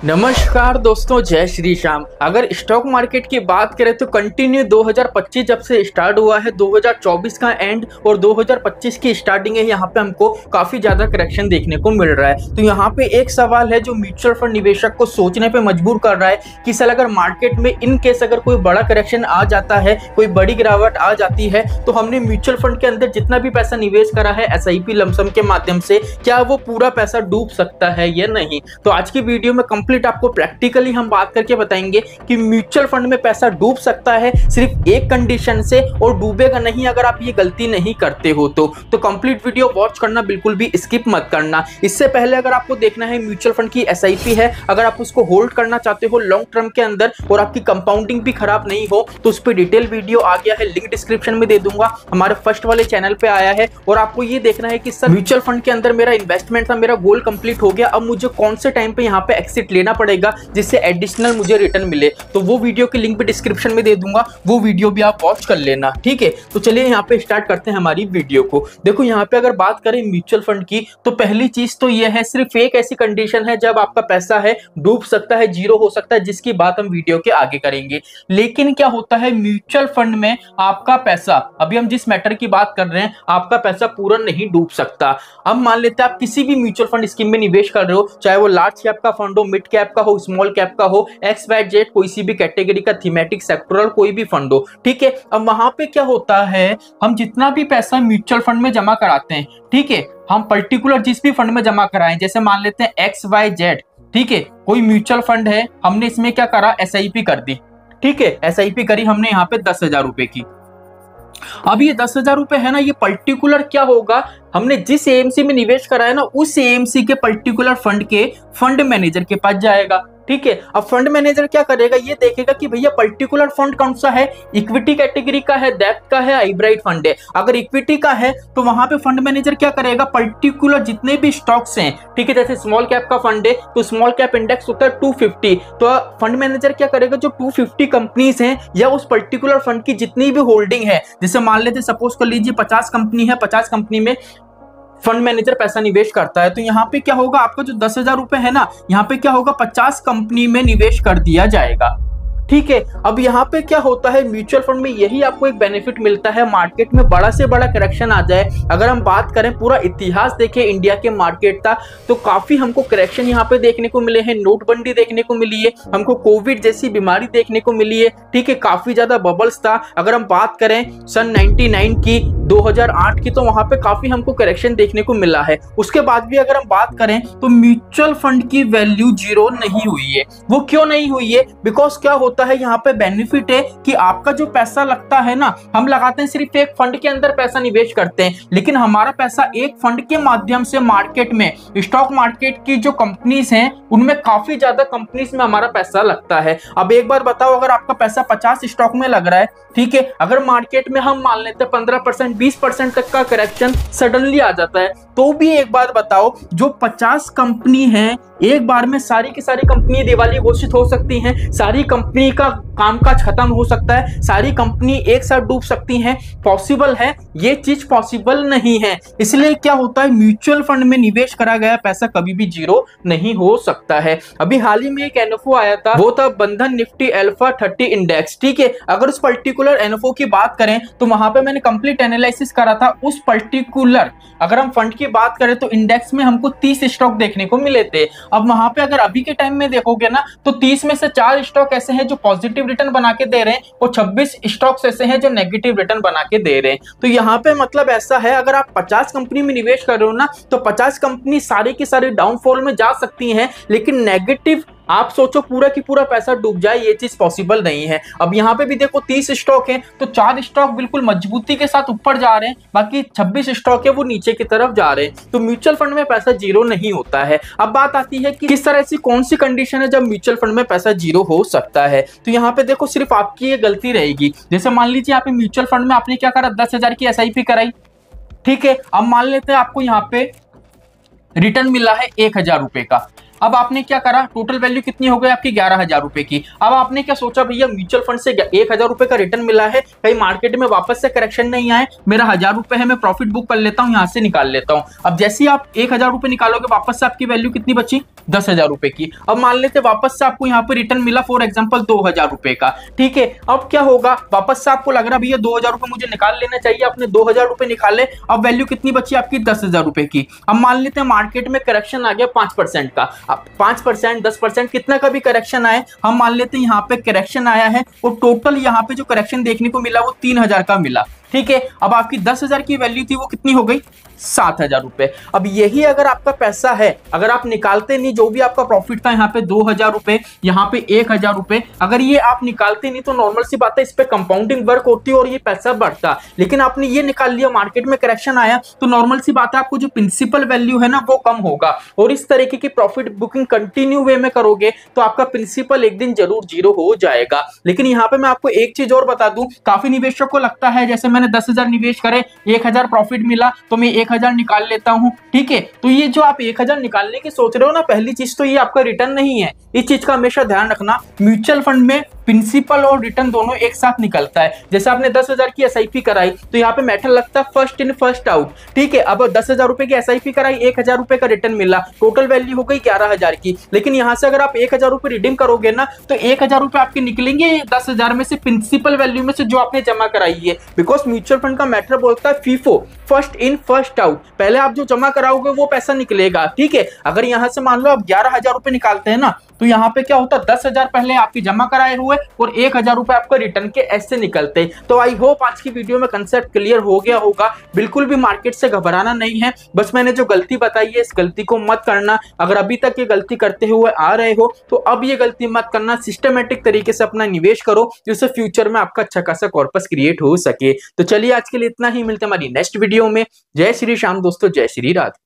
नमस्कार दोस्तों, जय श्री श्याम। अगर स्टॉक मार्केट की बात करें तो कंटिन्यू 2025 जब से स्टार्ट हुआ है, 2024 का एंड और 2025 की स्टार्टिंग है, यहाँ पे हमको काफी ज्यादा करेक्शन देखने को मिल रहा है। तो यहाँ पे एक सवाल है जो म्यूचुअल फंड निवेशक को सोचने पे मजबूर कर रहा है कि सर अगर मार्केट में इन केस अगर कोई बड़ा करेक्शन आ जाता है, कोई बड़ी गिरावट आ जाती है, तो हमने म्यूचुअल फंड के अंदर जितना भी पैसा निवेश करा है SIP लमसम के माध्यम से, क्या वो पूरा पैसा डूब सकता है या नहीं। तो आज की वीडियो में आपको प्रैक्टिकली हम बात करके बताएंगे कि म्यूचुअल फंड में पैसा डूब सकता है सिर्फ एक कंडीशन से, और डूबेगा नहीं अगर आप ये गलती नहीं करते हो तो कंप्लीट वीडियो वॉच करना, बिल्कुल भी स्किप मत करना। इससे पहले अगर आपको देखना है म्यूचुअल फंड की SIP है, अगर आप उसको होल्ड करना चाहते हो लॉन्ग टर्म के अंदर और आपकी कंपाउंडिंग भी खराब नहीं हो, तो उस पर डिटेल वीडियो आ गया है, लिंक डिस्क्रिप्शन में दे दूंगा, हमारे फर्स्ट वाले चैनल पे आया है। और आपको ये देखना है कि सर म्यूचुअल फंड के अंदर मेरा इन्वेस्टमेंट था, मेरा गोल कंप्लीट हो गया, अब मुझे कौन से टाइम पे यहाँ पे एक्सिट लेना पड़ेगा जिससे एडिशनल मुझे रिटर्न मिले। तो वो वीडियो की लिंक भी डिस्क्रिप्शन में दे दूंगा, वो वीडियो भी आप वॉच कर लेना, ठीक है। तो चलिए यहाँ पे स्टार्ट करते हैं हमारी वीडियो को। देखो यहाँ पे अगर बात करें म्यूचुअल फंड की, तो पहली चीज तो ये है, सिर्फ एक ऐसी कंडीशन है जब आपका पैसा है डूब सकता है, जीरो हो सकता है, जिसकी बात हम वीडियो के आगे करेंगे। लेकिन क्या होता है म्यूचुअल फंड में आपका पैसा, अभी हम जिस मैटर की बात कर रहे हैं, आपका पैसा पूरा नहीं डूब सकता। अब मान लेते हैं आप किसी भी म्यूचुअल फंड स्कीम में निवेश कर रहे हो, चाहे वो लार्ज कैप का फंड हो, मिड कैप का हो, स्मॉल कैप का हो, XYZ कोई सी भी कैटेगरी का, थीमेटिक, सेक्टोरल कोई भी फंड हो, ठीक है। अब वहां पे क्या होता है, हम जितना भी पैसा म्यूचुअल फंड में जमा कराते हैं, ठीक है, हम पर्टिकुलर जिस भी फंड में जमा कराएं, जैसे मान लेते हैं XYZ, ठीक है, कोई म्यूचुअल फंड है, हमने इसमें क्या करा, SIP कर दी, ठीक है, SIP करी हमने यहाँ पे 10,000 रुपए की। अब ये 10,000 रुपए है ना, ये पर्टिकुलर क्या होगा, हमने जिस AMC में निवेश करा है ना, उस AMC के पर्टिकुलर फंड के फंड मैनेजर के पास जाएगा, ठीक है। अब फंड मैनेजर क्या करेगा, ये देखेगा कि भैया पर्टिकुलर फंड कौन सा है, इक्विटी कैटेगरी का है, डेब्ट का है, हाइब्रिड फंड है। अगर इक्विटी का है तो वहां पे फंड मैनेजर क्या करेगा, पर्टिकुलर जितने भी स्टॉक्स हैं, ठीक है, जैसे स्मॉल कैप का फंड है तो स्मॉल कैप इंडेक्स होता है 250, तो फंड मैनेजर क्या करेगा, जो 250 कंपनीज हैं या उस पर्टिकुलर फंड की जितनी भी होल्डिंग है, जैसे मान लेते सपोज कर लीजिए 50 कंपनी है, 50 कंपनी में फंड मैनेजर पैसा निवेश करता है, तो यहाँ पे क्या होगा, आपका जो 10,000 रुपए है ना, यहाँ पे क्या होगा, 50 कंपनी में निवेश कर दिया जाएगा, ठीक है। अब यहाँ पे क्या होता है, म्यूचुअल फंड में यही आपको एक बेनिफिट मिलता है, मार्केट में बड़ा से बड़ा करेक्शन आ जाए, अगर हम बात करें पूरा इतिहास देखें इंडिया के मार्केट का, तो काफी हमको करेक्शन यहाँ पे देखने को मिले हैं, नोटबंदी देखने को मिली है, हमको कोविड जैसी बीमारी देखने को मिली है, ठीक है, काफी ज्यादा बबल्स था। अगर हम बात करें सन 99 की, 2008 की, तो वहां पे काफी हमको करेक्शन देखने को मिला है। उसके बाद भी अगर हम बात करें तो म्यूचुअल फंड की वैल्यू जीरो नहीं हुई है। वो क्यों नहीं हुई है, बिकॉज क्या होता है, यहाँ पे बेनिफिट है कि आपका जो पैसा लगता है ना, हम लगाते हैं सिर्फ एक फंड के अंदर पैसा निवेश करते हैं, लेकिन हमारा पैसा एक फंड के माध्यम से मार्केट में, स्टॉक मार्केट की जो कंपनीज हैं उनमें काफी ज्यादा कंपनीज में हमारा पैसा लगता है। अब एक बार बताओ, अगर आपका पैसा 50 स्टॉक में लग रहा है, ठीक है, अगर मार्केट में हम मान लेते हैं 15% 20% तक का करेक्शन सडनली आ जाता है, तो भी एक बात बताओ, जो 50 कंपनी है, एक बार में सारी की सारी कंपनी दिवाली घोषित हो सकती हैं, सारी कंपनी का कामकाज खत्म हो सकता है, सारी कंपनी एक साथ डूब सकती हैं, पॉसिबल है, ये चीज पॉसिबल नहीं है। इसलिए क्या होता है, म्यूचुअल फंड में निवेश करा गया पैसा कभी भी जीरो नहीं हो सकता है। अभी हाल ही में एक NFO आया था, वो था बंधन निफ्टी अल्फा 30 इंडेक्स, ठीक है। अगर उस पर्टिकुलर NFO की बात करें तो वहां पे मैंने कंप्लीट एनालिसिस करा था, उस पर्टिकुलर अगर हम फंड की बात करें तो इंडेक्स में हमको 30 स्टॉक देखने को मिले थे। अब वहां पे अगर अभी के टाइम में देखोगे ना, तो 30 में से 4 स्टॉक ऐसे हैं जो पॉजिटिव रिटर्न बना के दे रहे हैं, और 26 स्टॉक्स ऐसे हैं जो नेगेटिव रिटर्न बना के दे रहे हैं। तो यहाँ पे मतलब ऐसा है, अगर आप 50 कंपनी में निवेश कर रहे हो ना, तो 50 कंपनी सारी की सारी डाउनफॉल में जा सकती हैं, लेकिन नेगेटिव आप सोचो पूरा की पूरा पैसा डूब जाए, ये चीज पॉसिबल नहीं है। अब यहाँ पे भी देखो 30 स्टॉक हैं, तो 4 स्टॉक बिल्कुल मजबूती के साथ ऊपर जा रहे हैं, बाकी 26 स्टॉक है वो नीचे की तरफ जा रहे हैं। तो म्यूचुअल फंड में पैसा जीरो नहीं होता है। अब बात आती है कि किस तरह से कौन सी कंडीशन है जब म्यूचुअल फंड में पैसा जीरो हो सकता है। तो यहाँ पे देखो सिर्फ आपकी ये गलती रहेगी, जैसे मान लीजिए आप म्यूचुअल फंड में आपने क्या करा, 10,000 की SIP कराई, ठीक है। अब मान लेते हैं आपको यहाँ पे रिटर्न मिला है 1,000 रुपए का, अब आपने क्या करा, टोटल वैल्यू कितनी हो गई आपकी 11,000 रुपए की। अब आपने क्या सोचा, भैया म्यूचुअल फंड से 1,000 रुपए का रिटर्न मिला है, कहीं मार्केट में वापस से करेक्शन नहीं आए, मेरा 1,000 रुपए है, मैं प्रॉफिट बुक कर लेता हूँ, यहाँ से निकाल लेता हूँ। अब जैसे ही आप 1,000 रुपए निकालोगे वापस से आपकी वैल्यू कितनी बची, 10,000 रुपए की। अब मान लेते वापस से आपको यहाँ पे रिटर्न मिला फॉर एग्जांपल 2,000 रुपए का, ठीक है। अब क्या होगा, वापस से आपको लग रहा भैया 2,000 रुपए मुझे निकाल लेना चाहिए, आपने 2,000 रुपए निकाले। अब वैल्यू कितनी बची आपकी, 10,000 रुपए की। अब मान लेते हैं मार्केट में करेक्शन आ गया 5% का। अब 5%, 10%, कितना का भी करेक्शन आए, हम मान लेते हैं यहाँ पे करेक्शन आया है और टोटल यहाँ पे जो करेक्शन देखने को मिला वो 3,000 का मिला, ठीक है। अब आपकी 10,000 की वैल्यू थी वो कितनी हो गई, 7,000 रुपए। अब यही अगर आपका पैसा है, अगर आप निकालते नहीं, जो भी आपका प्रॉफिट था यहाँ पे 2,000 रुपए, यहाँ पे 1,000 रुपए, अगर ये आप निकालते नहीं तो नॉर्मल सी बात है इस पे कंपाउंडिंग वर्क होती है और ये पैसा बढ़ता। लेकिन आपने ये निकाल लिया, मार्केट में करेक्शन आया, तो नॉर्मल सी बात है आपको जो प्रिंसिपल वैल्यू है ना वो कम होगा। और इस तरीके की प्रॉफिट बुकिंग कंटिन्यू वे में करोगे तो आपका प्रिंसिपल एक दिन जरूर जीरो हो जाएगा। लेकिन यहाँ पे मैं आपको एक चीज और बता दूं, काफी निवेशक को लगता है जैसे मैंने 10,000 निवेश करे, 1,000 प्रॉफिट मिला तो मैं 1,000 निकाल लेता हूं, ठीक है। तो ये जो आप 1,000 निकालने की सोच रहे हो ना, पहली चीज तो ये आपका रिटर्न नहीं है, इस चीज का हमेशा ध्यान रखना। म्यूचुअल फंड में प्रिंसिपल और रिटर्न दोनों एक साथ निकलता है। जैसे आपने 10,000 की एसआईपी कराई तो यहाँ पे मैटर लगता है फर्स्ट इन फर्स्ट आउट, ठीक है। अब 10,000 रुपए की एसआईपी कराई, 1,000 रुपए का रिटर्न मिला, टोटल वैल्यू हो गई 11,000 की। लेकिन यहाँ से अगर आप 1,000 रुपए रिडीम करोगे ना तो 1,000 रुपए आपके निकलेंगे 10,000 में से, प्रिंसिपल वैल्यू में से जो आपने जमा कराई है। बिकॉज म्यूचुअल फंड का मैटर बोलता है FIFO, first in first out, पहले आप जो जमा कराओगे वो पैसा निकलेगा, ठीक है। अगर यहाँ से मान लो आप 11,000 रुपए निकालते हैं ना तो यहाँ पे क्या होता है, 10,000 पहले आपकी जमा कराए हुए और 1,000 रुपए आपका रिटर्न के ऐसे निकलते। तो आई होप आज की वीडियो में कंसेप्ट क्लियर हो गया होगा। बिल्कुल भी मार्केट से घबराना नहीं है, बस मैंने जो गलती बताई है इस गलती को मत करना। अगर अभी तक ये गलती करते हुए आ रहे हो तो अब ये गलती मत करना, सिस्टमेटिक तरीके से अपना निवेश करो जिससे फ्यूचर में आपका अच्छा खासा कॉर्पस क्रिएट हो सके। तो चलिए आज के लिए इतना ही, मिलते हैं हमारी नेक्स्ट वीडियो में। जय श्री श्याम दोस्तों, जय श्री राधे।